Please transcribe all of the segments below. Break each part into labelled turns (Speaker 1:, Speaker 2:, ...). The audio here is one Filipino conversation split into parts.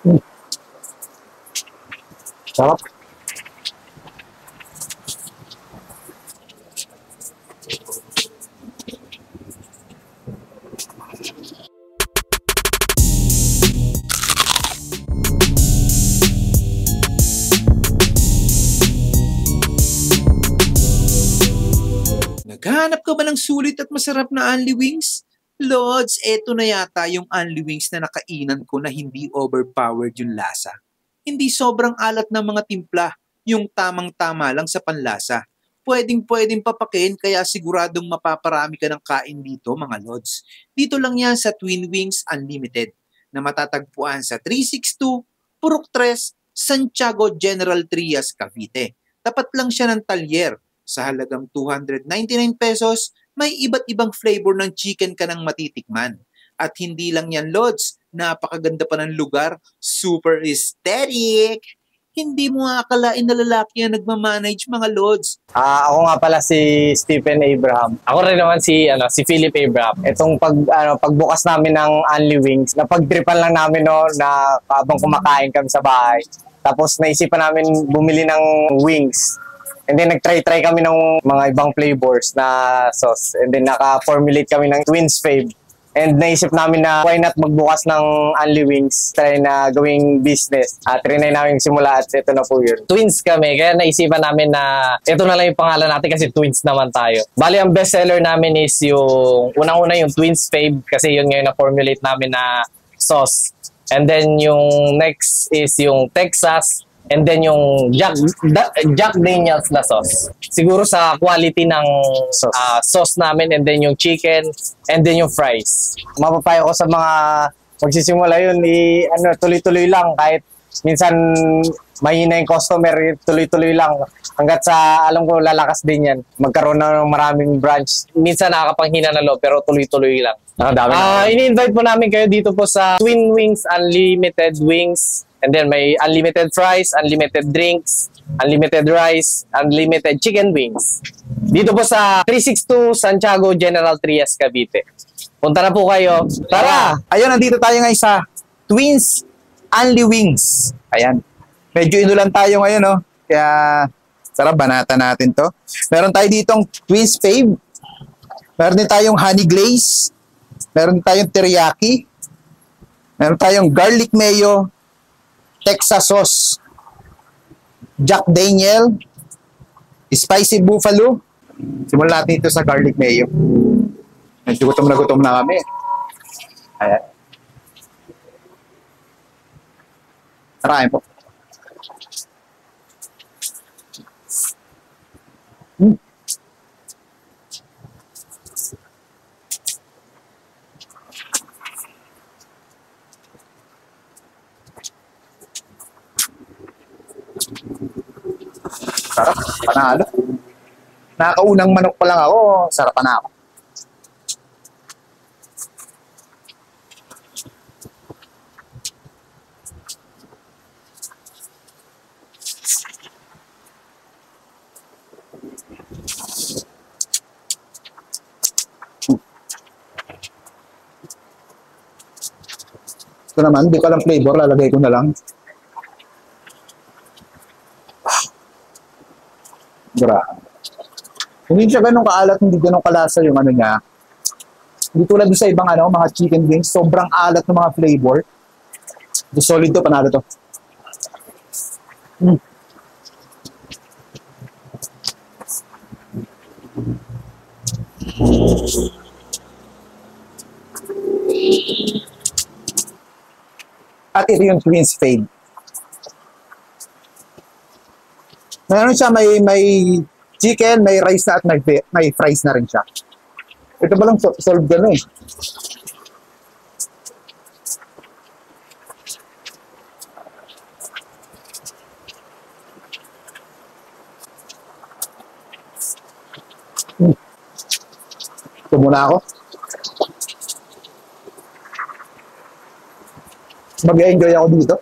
Speaker 1: Mm. Sarap.
Speaker 2: Naghahanap ka ba ng sulit at masarap na Unli Wings? Lods, eto na yata yung Unli Wings na nakainan ko na hindi overpowered yung lasa. Hindi sobrang alat ng mga timpla, yung tamang-tama lang sa panlasa. Pwedeng-pwedeng papakin kaya siguradong mapaparami ka ng kain dito mga Lods. Dito lang yan sa Twin Wings Unlimited na matatagpuan sa 362 Purok 3, Santiago General Trias, Cavite. Tapat lang siya ng talyer. Sa halagang 299 pesos, may iba't ibang flavor ng chicken ka nang matitikman. At hindi lang yan, Lods. Napakaganda pa ng lugar. Super aesthetic. Hindi mo akalain na lalaki ang nagmamanage, mga Lods.
Speaker 1: Ako nga pala si Stephen Abraham. Ako rin naman si Philip Abraham. Itong pagbukas namin ng Unli Wings, napagtripan lang namin no na habang kumakain kami sa bahay. Tapos naisipan namin bumili ng wings. And then nag-try kami ng mga ibang flavors na sauce. And then naka-formulate kami ng Twins Fave. And naisip namin na why not magbukas ng Unli Wings, try na gawing business. Trinay namin simula at ito na po yun. Twins kami, kaya naisipan namin na ito na lang yung pangalan natin kasi twins naman tayo. Bali, ang bestseller namin is yung, unang-una yung Twins Fave kasi yun ngayon na-formulate namin na sauce. And then yung next is yung Texas. And then yung Jack Daniels na sauce. Siguro sa quality ng sauce namin, and then yung chicken, and then yung fries. Mapapayo ko sa mga magsisimula yun, tuloy-tuloy lang. Kahit minsan mahina yung customer, tuloy-tuloy lang. Hanggat sa alam ko lalakas din yan. Magkaroon na ng maraming branch. Minsan nakakapanghina na loob, pero tuloy-tuloy lang. Ini-invite po namin kayo dito po sa Twin Wings Unlimited Wings. And then may unlimited fries, unlimited drinks, unlimited rice, unlimited chicken wings. Dito po sa 362 Santiago General Trias, Cavite. Punta na po kayo. Tara!
Speaker 3: Ayun, nandito tayo ngayon sa Twins Unli Wings. Ayan. Medyo inulan tayo ngayon, no? Kaya, sarap, banata natin to. Meron tayo ditong Twins Fave. Meron din tayong honey glaze. Meron tayong teriyaki. Meron tayong garlic mayo, Texas sauce, Jack Daniel, spicy buffalo. Simulan natin ito sa garlic mayo. Medyo gutom na kami. Ayan. Tarahin po. Sarap, panalo. Nakaunang manok pa lang ako, sarap na ako. Ito naman, di ko alam flavor, lalagay ko na lang. Grabe. Hindi siya ganun kaalat, hindi ganun kalasa yung ano niya. Hindi tulad sa ibang mga chicken wings, sobrang alat ng mga flavor. So, solid to, panalo to. At ito yung Twins Fave. Meron siya, may chicken, may rice na at may fries na rin siya. Ito ba lang solved gano'n eh. Ito muna ako. Mag-enjoy ako dito.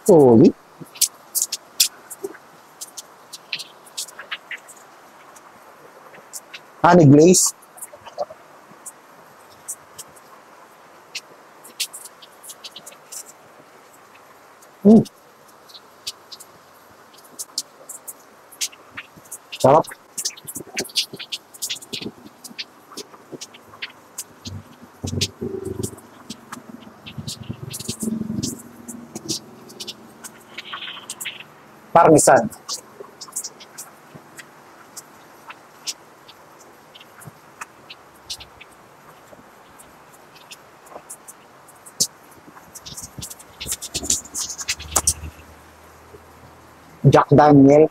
Speaker 3: Holy. Honey glaze. Mm. Sarap. Parmesan. Jack Daniel.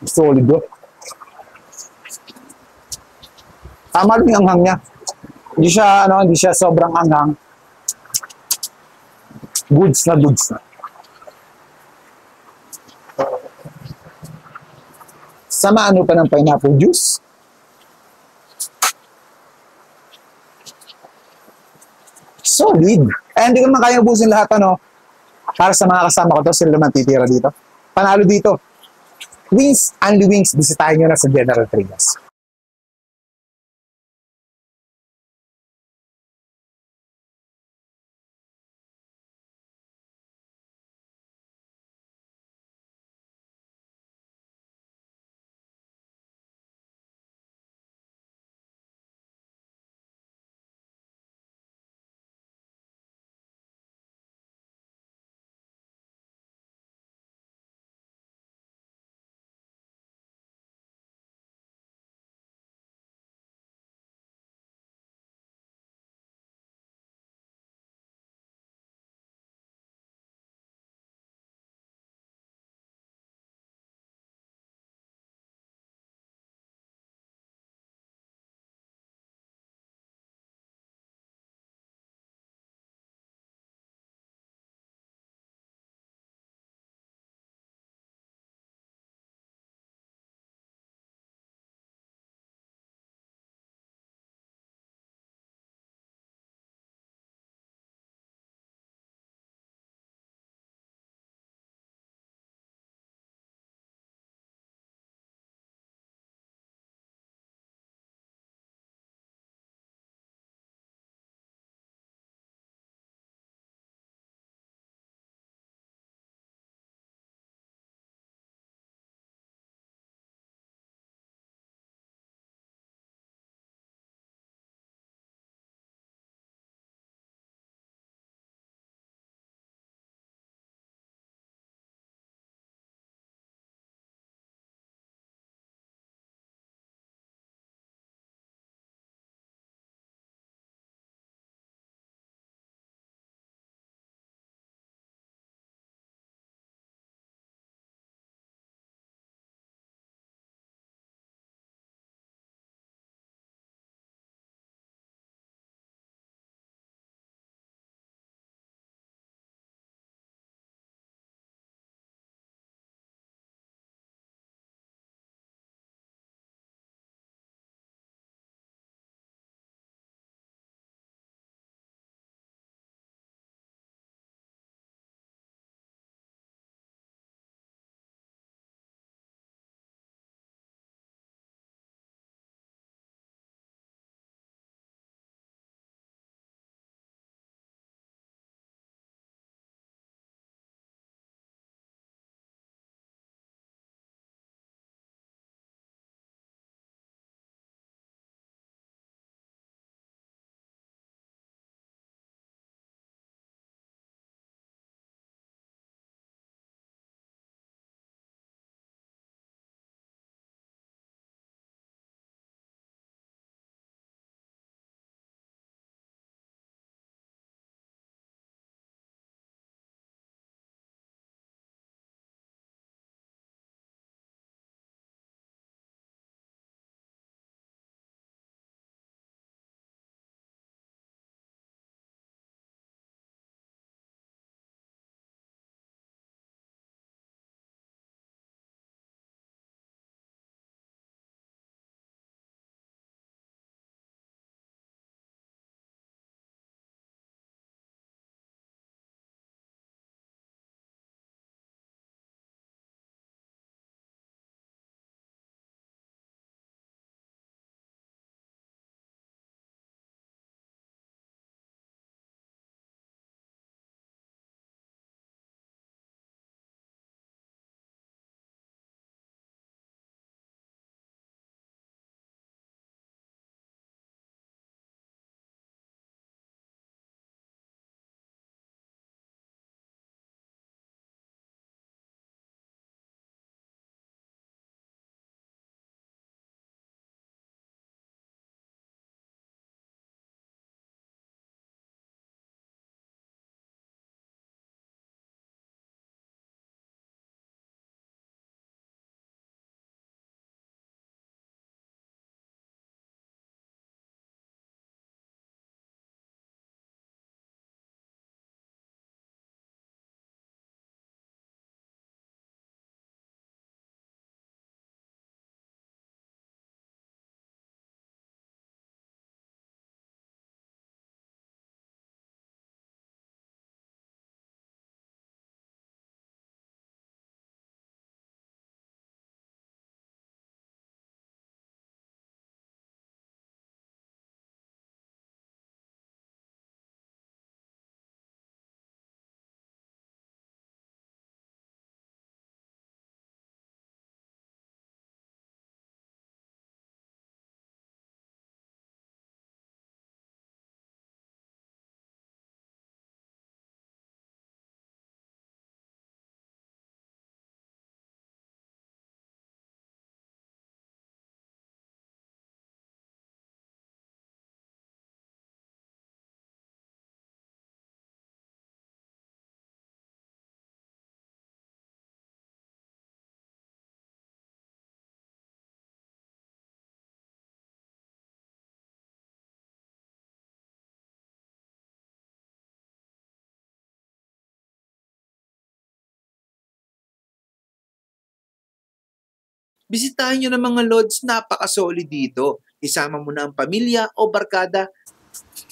Speaker 3: Solid do. Tama lang yung anghang niya. Hindi siya sobrang anghang. Goods na goods na. Samaan mo pa ng pineapple juice. Solid. Eh, hindi ko naman kaya ubusin lahat, para sa mga kasama ko to, sila naman titira dito. Panalo dito. Wings, Only Wings, bisitahin nyo na sa General Trias.
Speaker 2: Bisitahin nyo ng mga Lods, napaka-solid dito. Isama mo na ang pamilya o barkada.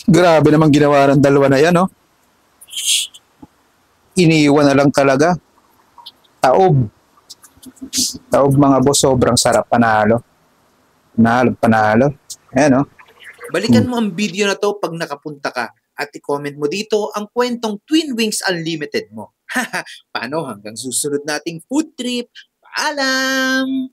Speaker 3: Grabe naman ginawa ng dalawa na yan, no? Iniiwan na lang talaga. Taob. Taob mga boss, sobrang sarap. Panalo. Panalo. Ayan, no?
Speaker 2: Balikan mo ang video na to pag nakapunta ka at i-comment mo dito ang kwentong Twin Wings Unlimited mo. Paano? Hanggang susunod nating food trip. Paalam!